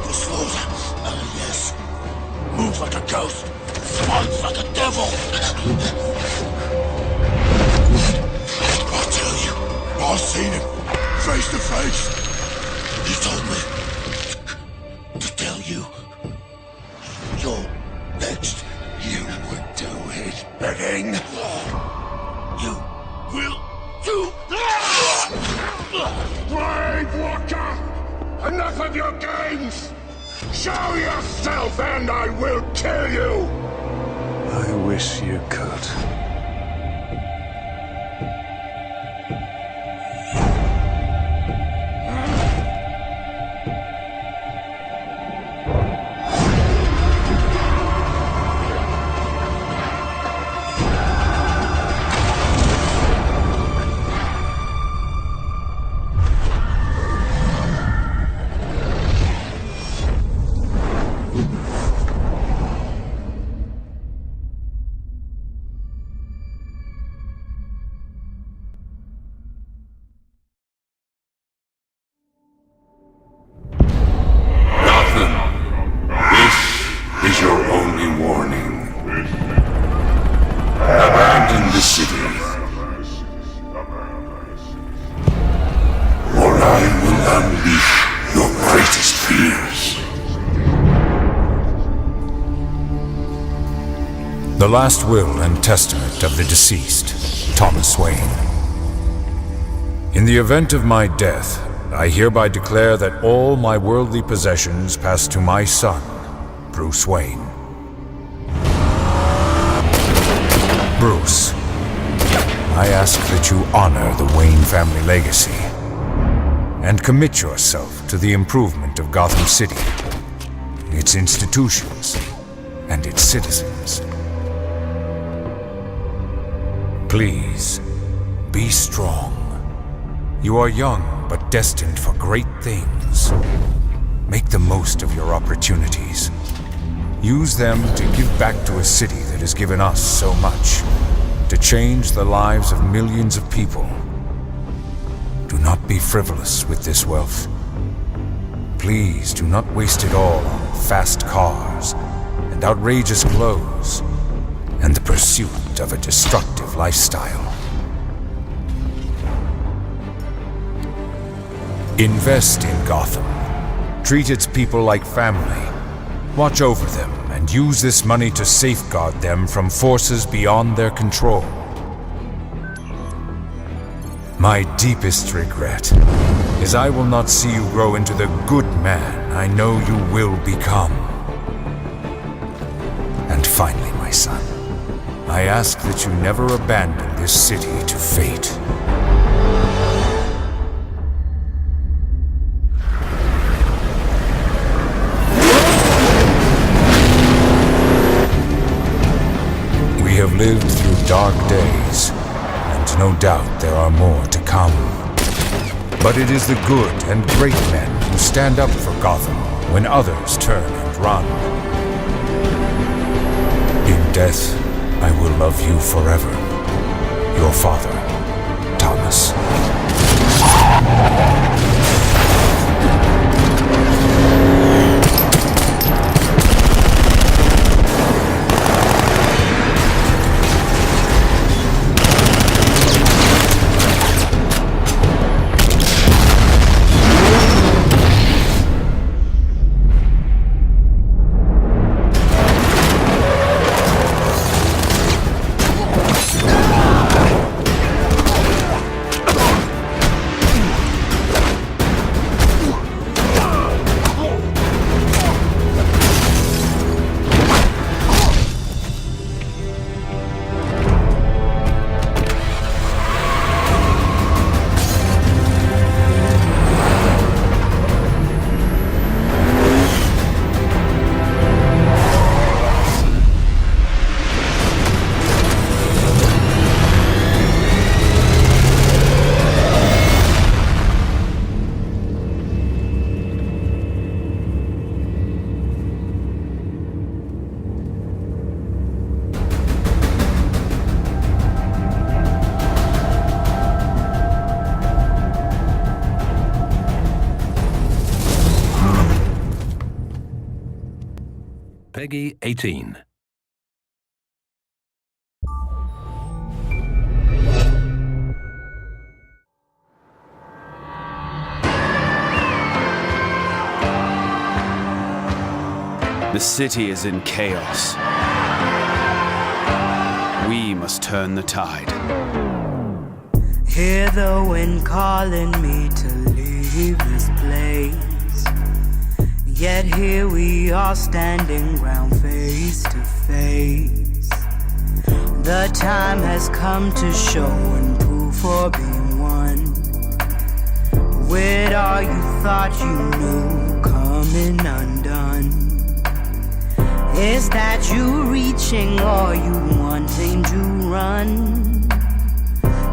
for slaughter. Yes. Moves like a ghost. Smiles like a devil. I tell you, I've seen him. Face to face. He told me to tell you. You're next. You would do it. Begging. You will do. Brave Walker! Enough of your games! Show yourself and I will kill you! I wish you could. Is your only warning. Abandon the city, or I will unleash your greatest fears. The last will and testament of the deceased, Thomas Wayne. In the event of my death, I hereby declare that all my worldly possessions pass to my son, Bruce Wayne. Bruce, I ask that you honor the Wayne family legacy and commit yourself to the improvement of Gotham City, its institutions, and its citizens. Please, be strong. You are young, but destined for great things. Make the most of your opportunities. Use them to give back to a city that has given us so much, to change the lives of millions of people. Do not be frivolous with this wealth. Please do not waste it all on fast cars and outrageous clothes and the pursuit of a destructive lifestyle. Invest in Gotham. Treat its people like family. Watch over them and use this money to safeguard them from forces beyond their control. My deepest regret is I will not see you grow into the good man I know you will become. And finally, my son, I ask that you never abandon this city to fate. We have lived through dark days, and no doubt there are more to come. But it is the good and great men who stand up for Gotham when others turn and run. In death, I will love you forever. Your father, Thomas. Peggy 18. The city is in chaos. We must turn the tide. Hear the wind calling me to leave this place. Yet here we are standing round face to face. The time has come to show and prove for being one. With all you thought you knew coming undone. Is that you reaching or you wanting to run?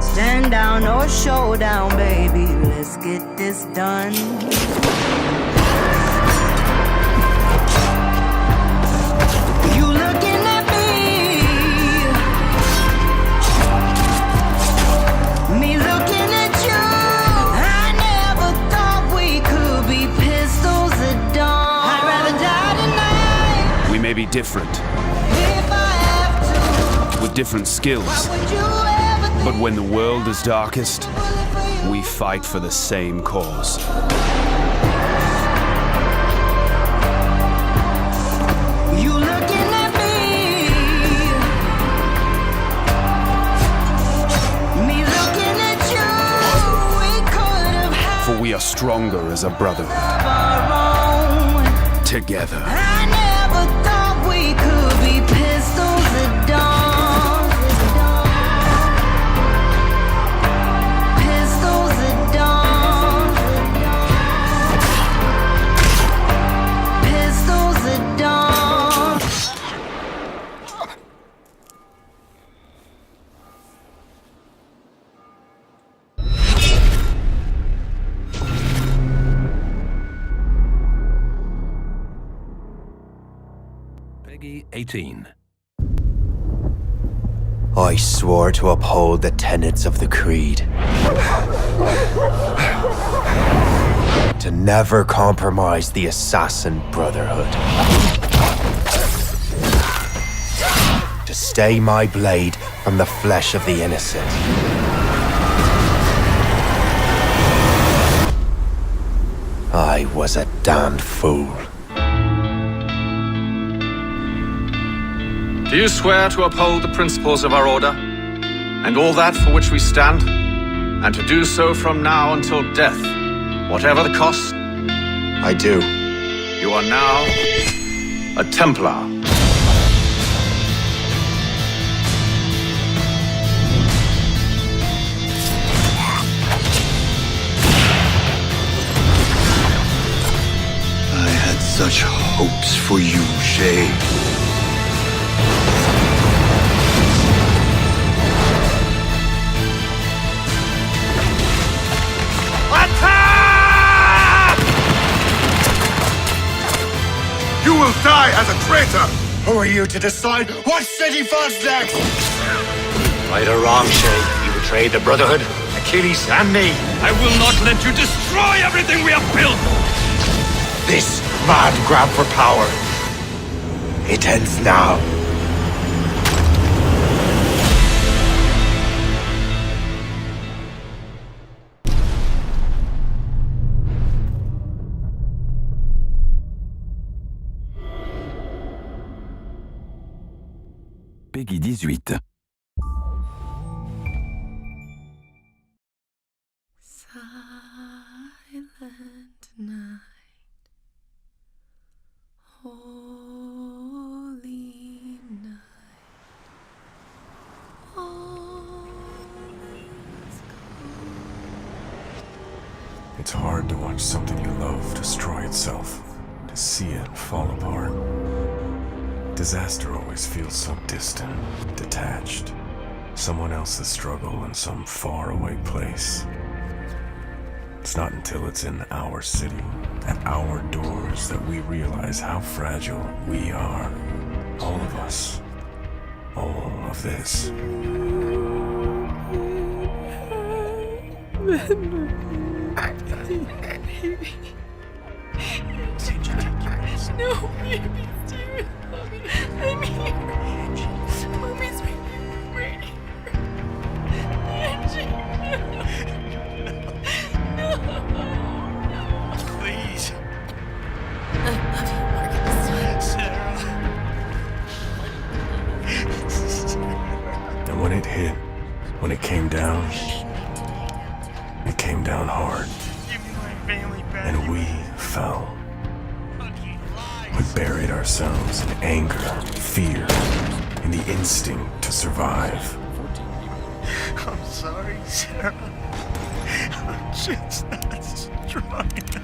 Stand down or show down, baby, let's get this done. You looking at me looking at you. I never thought we could be pistols at dawn. I'd rather die tonight. We may be different, If I have to, with different skills, what would you ever think? but when the world is darkest, we fight for the same cause. You looking at me looking at you. We could have had For we are stronger as a brotherhood, our own. together. I never thought we could be pistols at dawn. Pistols at dawn. Pistols at dawn. Peggy 18. I swore to uphold the tenets of the Creed. To never compromise the Assassin Brotherhood. To stay my blade from the flesh of the innocent. I was a damned fool. Do you swear to uphold the principles of our order, and all that for which we stand, and to do so from now until death, whatever the cost? I do. You are now a Templar. I had such hopes for you, Shay. You will die as a traitor! Who are you to decide what city falls next? Right or wrong, Shay, you betrayed the Brotherhood, Achilles, and me. I will not let you destroy everything we have built! This mad grab for power. It ends now. Peggy 18. Silent night, holy night, all is It's hard to watch something you love destroy itself, to see it fall apart. Disaster always feels so distant, detached. Someone else's struggle in some faraway place. It's not until it's in our city, at our doors, that we realize how fragile we are. All of us. All of this. No, baby, Steven. I'm here. Mommy's right here. Angie. No. Please. I love you, Marcus. Sarah. And when it hit, when it came down hard. Give me my family back. And we fell. We buried ourselves in anger, fear, in the instinct to survive. I'm sorry, Sarah. I'm just not strong enough.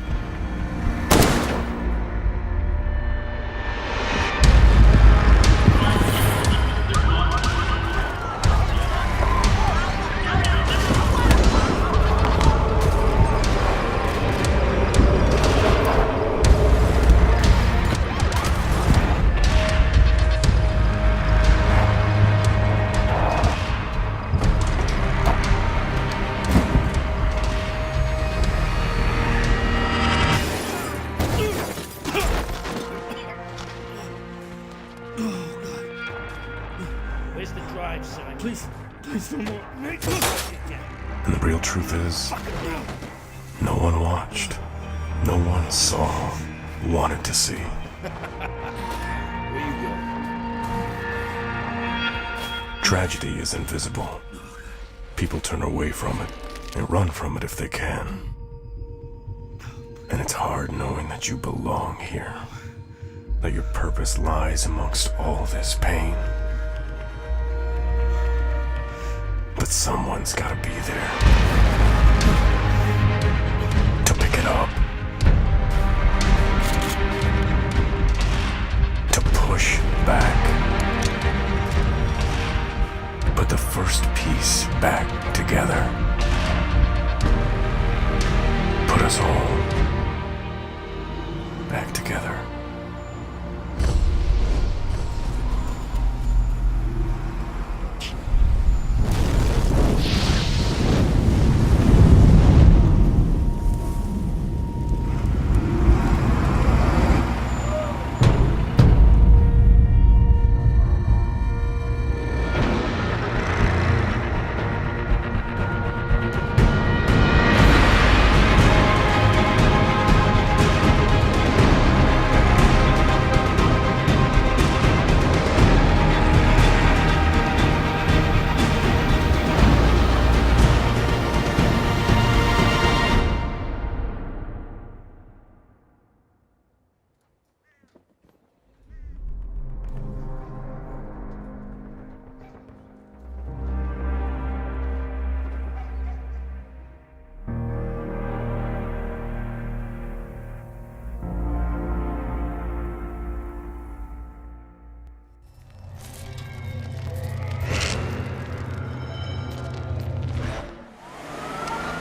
Where's the drive, son? Please no more. And the real truth is, no one watched. No one saw, wanted to see. Where you going? Tragedy is invisible. People turn away from it and run from it if they can. And it's hard knowing that you belong here. That your purpose lies amongst all this pain. But someone's gotta be there to pick it up, to push back, put the first piece back together, put us all back together.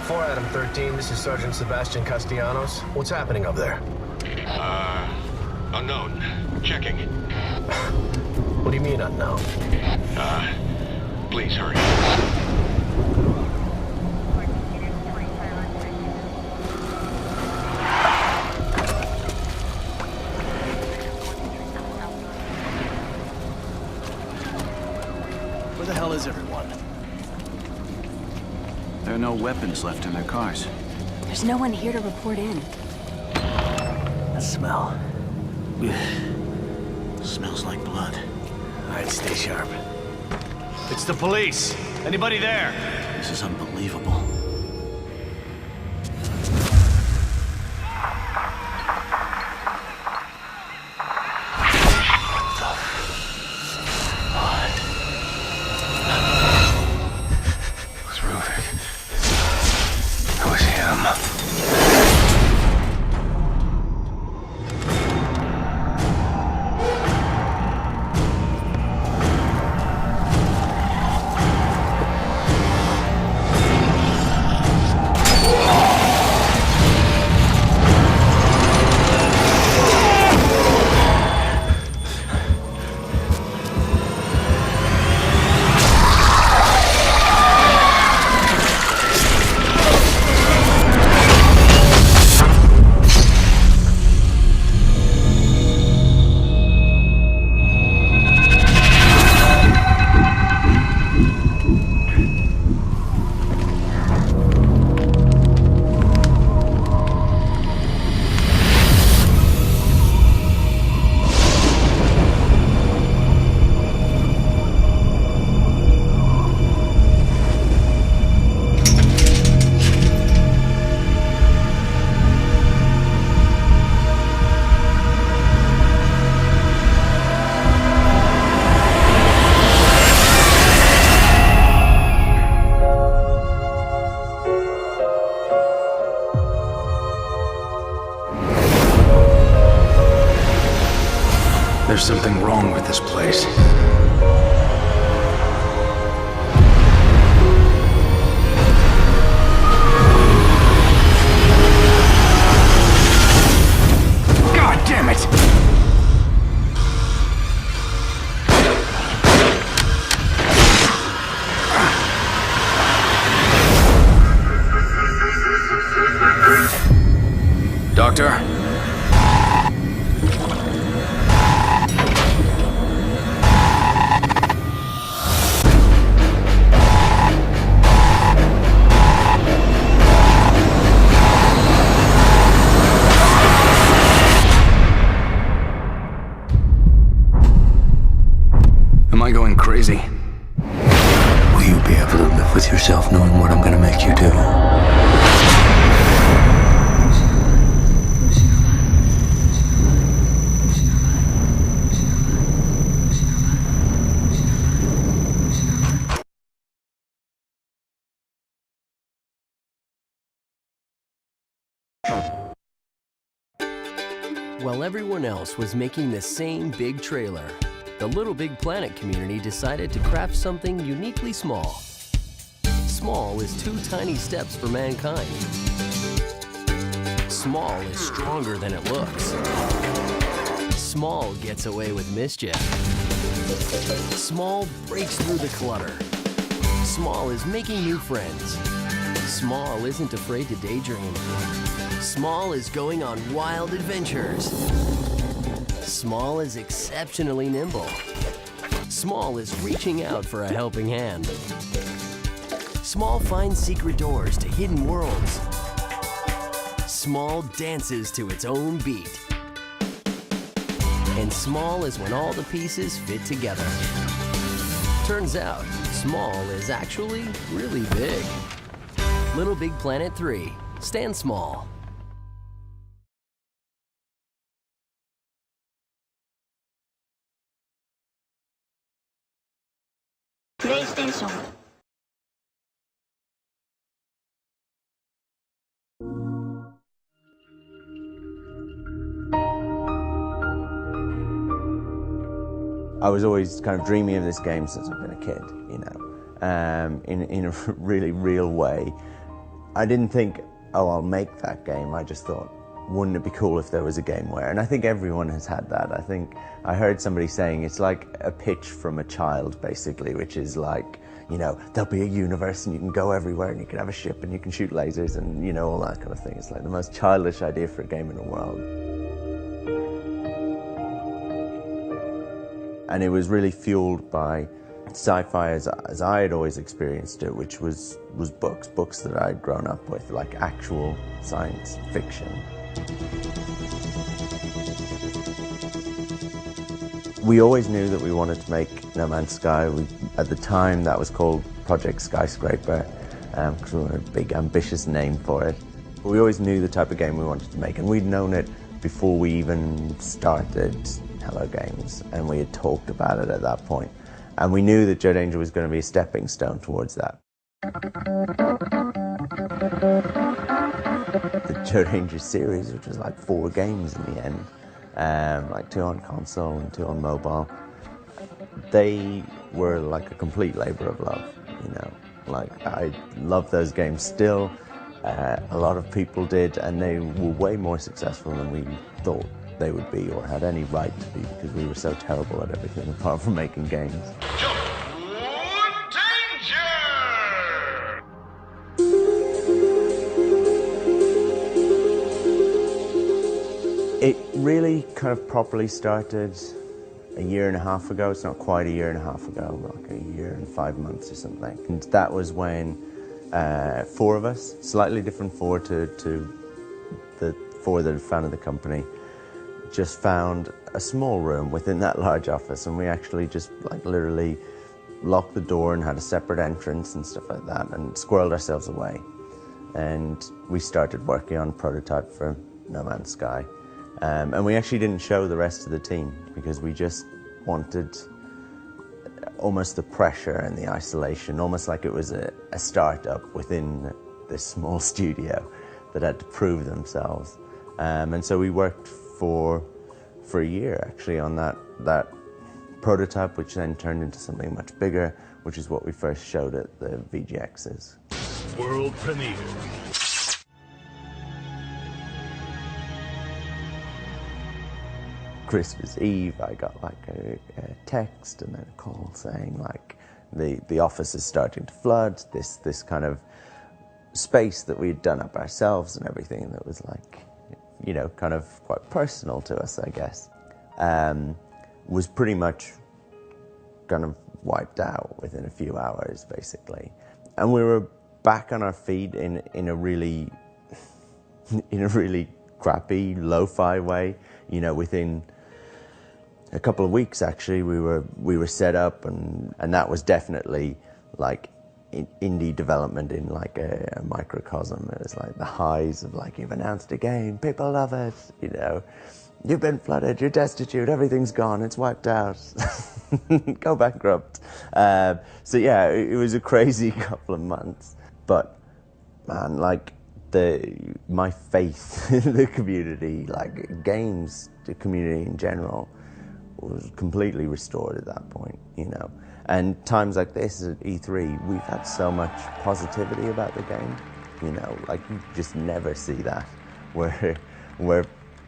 Adam 13, this is Sergeant Sebastian Castellanos. What's happening up there? Unknown. Checking. What do you mean unknown? Please hurry. Where the hell is everyone? There are no weapons left in their cars. There's no one here to report in. That smell. Smells like blood. All right, stay sharp. It's the police. Anybody there? This is unbelievable. There's something wrong with this place. God damn it! Doctor? Am I going crazy? Will you be able to live with yourself knowing what I'm gonna make you do? While everyone else was making the same big trailer, the Little Big Planet community decided to craft something uniquely small. Small is 2 tiny steps for mankind. Small is stronger than it looks. Small gets away with mischief. Small breaks through the clutter. Small is making new friends. Small isn't afraid to daydream. Small is going on wild adventures. Small is exceptionally nimble. Small is reaching out for a helping hand. Small finds secret doors to hidden worlds. Small dances to its own beat. And small is when all the pieces fit together. Turns out, small is actually really big. Little Big Planet 3. Stand small. PlayStation. I was always kind of dreaming of this game since I've been a kid, you know, in a really real way. I didn't think, oh, I'll make that game. I just thought, wouldn't it be cool if there was a game where, and I think everyone has had that. I think I heard somebody saying it's like a pitch from a child, basically, which is like, you know, there'll be a universe and you can go everywhere and you can have a ship and you can shoot lasers and, you know, all that kind of thing. It's like the most childish idea for a game in the world. And it was really fueled by sci-fi as I had always experienced it, which was books that I'd grown up with, like actual science fiction. We always knew that we wanted to make No Man's Sky. At the time, that was called Project Skyscraper, because we were a big, ambitious name for it. But we always knew the type of game we wanted to make, and we'd known it before we even started Hello Games, and we had talked about it at that point. And we knew that Joe Danger was going to be a stepping stone towards that. The Joe Danger series, which was like 4 games in the end, like 2 on console and 2 on mobile, they were like a complete labor of love, you know. Like, I love those games still. A lot of people did, and they were way more successful than we thought they would be or had any right to be, because we were so terrible at everything apart from making games. It really kind of properly started a year and a half ago. It's not quite a year and a half ago, like a year and 5 months or something. And that was when 4 of us, slightly different 4 to the 4 that had founded the company, just found a small room within that large office, and we actually just like literally locked the door and had a separate entrance and stuff like that, and squirreled ourselves away. And we started working on a prototype for No Man's Sky. And we actually didn't show the rest of the team because we just wanted almost the pressure and the isolation, almost like it was a startup within this small studio that had to prove themselves. And so we worked for for a year actually on that prototype, which then turned into something much bigger, which is what we first showed at the VGXs. World premiere. Christmas Eve, I got like a text and then a call saying like the office is starting to flood. This kind of space that we'd done up ourselves and everything that was like, you know, kind of quite personal to us, I guess, was pretty much kind of wiped out within a few hours, basically. And we were back on our feet in a really crappy, lo-fi way. You know, within a couple of weeks, actually, we were set up, and that was definitely like indie development in like a microcosm. It was like the highs of like, you've announced a game, people love it, you know, you've been flooded, you're destitute, everything's gone, it's wiped out, go bankrupt. So yeah, it was a crazy couple of months, but man, like my faith in the community, like games, the community in general, was completely restored at that point, you know. And times like this at E3, we've had so much positivity about the game, you know, like you just never see that, where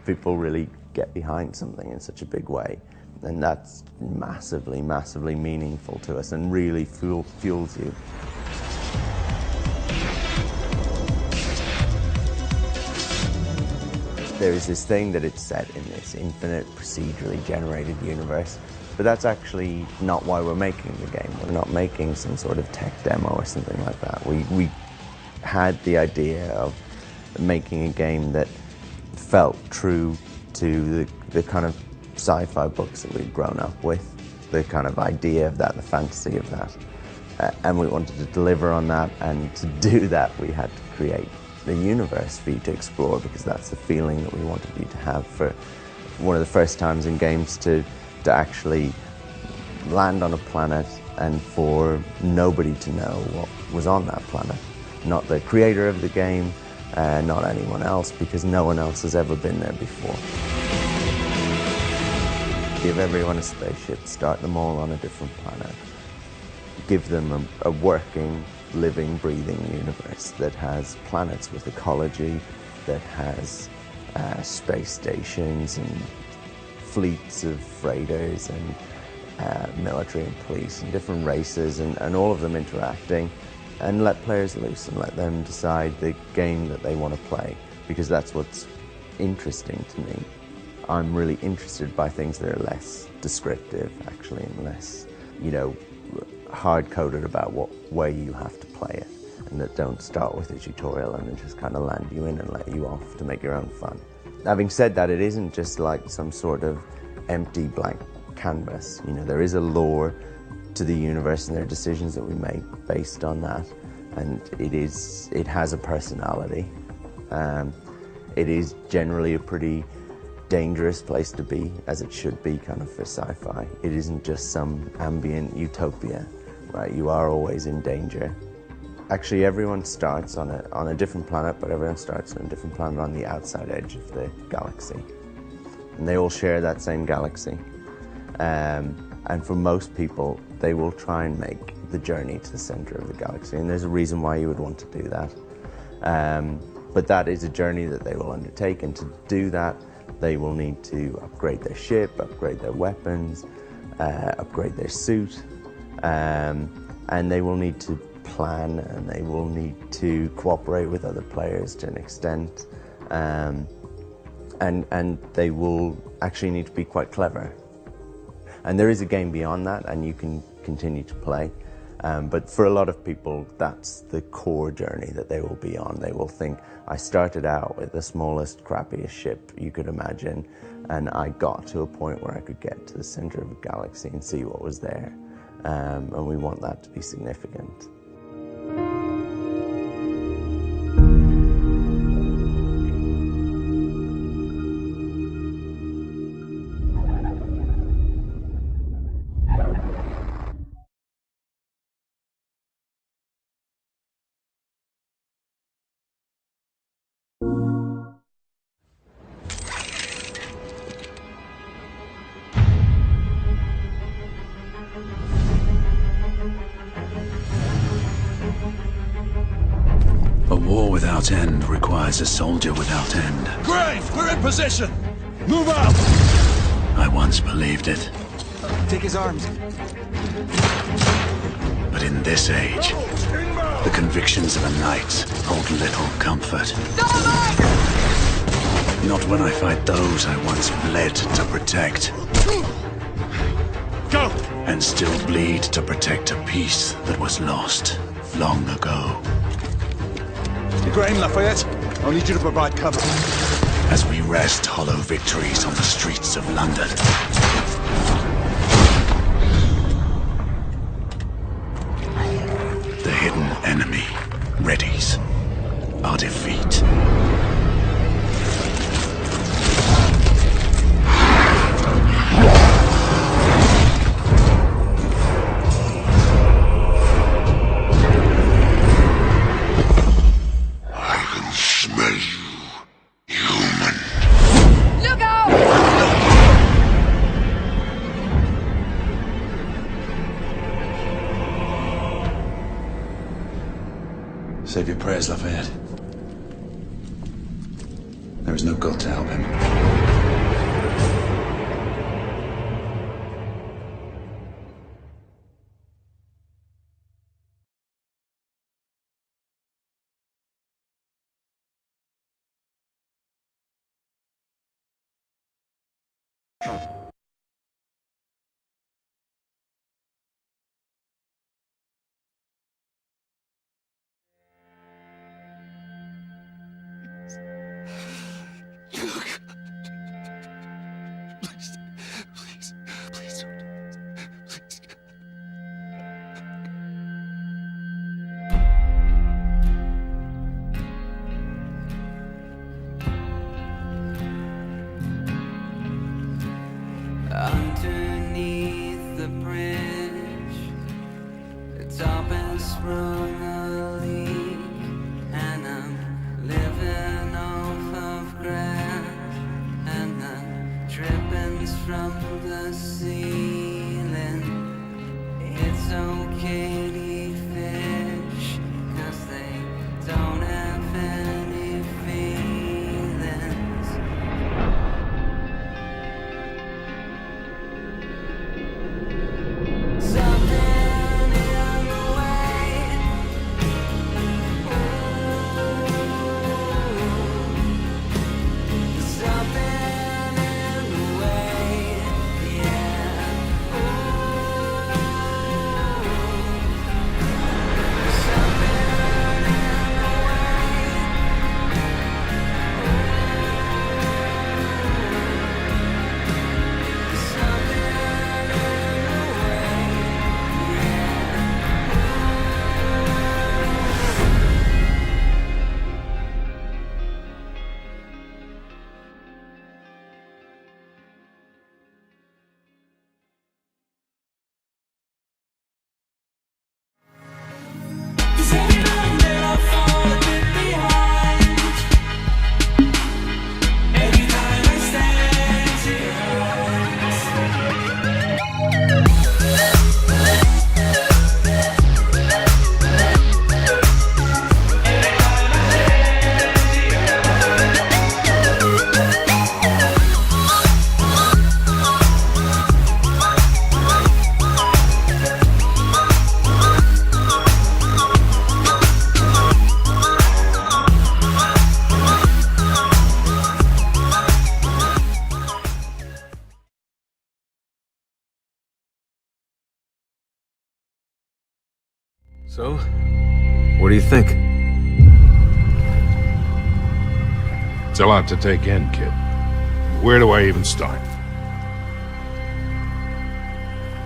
people really get behind something in such a big way. And that's massively, massively meaningful to us and really fuels you. There is this thing that it's set in this infinite, procedurally generated universe, but that's actually not why we're making the game. We're not making some sort of tech demo or something like that. We had the idea of making a game that felt true to the kind of sci-fi books that we'd grown up with, the kind of idea of that, the fantasy of that. And we wanted to deliver on that, and to do that we had to create the universe for you to explore, because that's the feeling that we wanted you to have for one of the first times in games to actually land on a planet and for nobody to know what was on that planet. Not the creator of the game, not anyone else, because no one else has ever been there before. Give everyone a spaceship, start them all on a different planet. Give them a working, living, breathing universe that has planets with ecology, that has space stations and fleets of freighters and military and police and different races and all of them interacting, and let players loose and let them decide the game that they want to play, because that's what's interesting to me. I'm really interested by things that are less descriptive, actually, and less, you know, hard-coded about what way you have to play it, and that don't start with a tutorial and just kind of land you in and let you off to make your own fun. Having said that, it isn't just like some sort of empty blank canvas. You know, there is a lore to the universe, and there are decisions that we make based on that, and it has a personality. It is generally a pretty dangerous place to be, as it should be kind of for sci-fi. It isn't just some ambient utopia, right? You are always in danger. Actually, everyone starts on a different planet, but everyone starts on a different planet on the outside edge of the galaxy. And they all share that same galaxy. And for most people, they will try and make the journey to the center of the galaxy. And there's a reason why you would want to do that. But that is a journey that they will undertake, and to do that, they will need to upgrade their ship, upgrade their weapons, upgrade their suit, and they will need to plan, and they will need to cooperate with other players to an extent, and they will actually need to be quite clever. And there is a game beyond that, and you can continue to play. But for a lot of people, that's the core journey that they will be on. They will think, I started out with the smallest, crappiest ship you could imagine, and I got to a point where I could get to the center of the galaxy and see what was there. And we want that to be significant. without end requires a soldier without end. Grave, we're in position! Move out! I once believed it. Take his arms. But in this age, the convictions of a knight hold little comfort. Not when I fight those I once bled to protect. Go! And still bleed to protect a peace that was lost long ago. Igraine, Lafayette, I'll need you to provide cover. As we wrest hollow victories on the streets of London. The hidden enemy readies our defeat. Save your prayers, Lafayette. There is no God to help him. Underneath the bridge, the top has sprung a leak, and I'm living off of grass, and the drippings from the ceiling. It's okay to eat fish, 'cause they don't have any feelings. Something in the way, something in the way, yeah. So, what do you think? It's a lot to take in, kid. Where do I even start?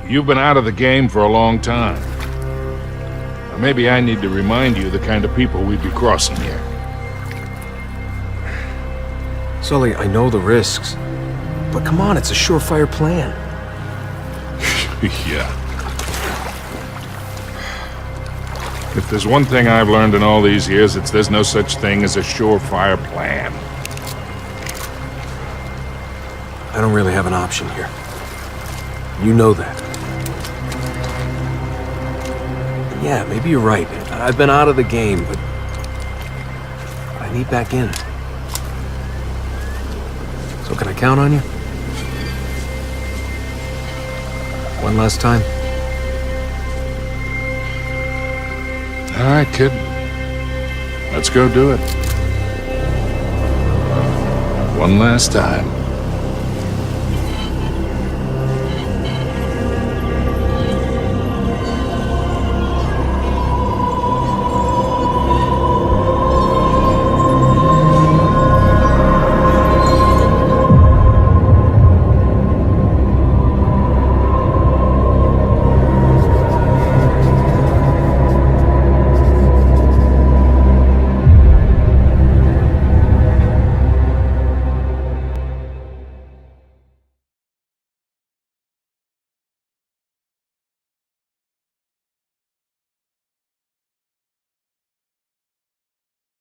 You've been out of the game for a long time. Or maybe I need to remind you the kind of people we'd be crossing here. Sully, I know the risks. But come on, it's a surefire plan. Yeah. If there's one thing I've learned in all these years, it's there's no such thing as a surefire plan. I don't really have an option here. You know that. And yeah, maybe you're right. I've been out of the game, but I need back in. So can I count on you? One last time. All right, kid. Let's go do it. One last time.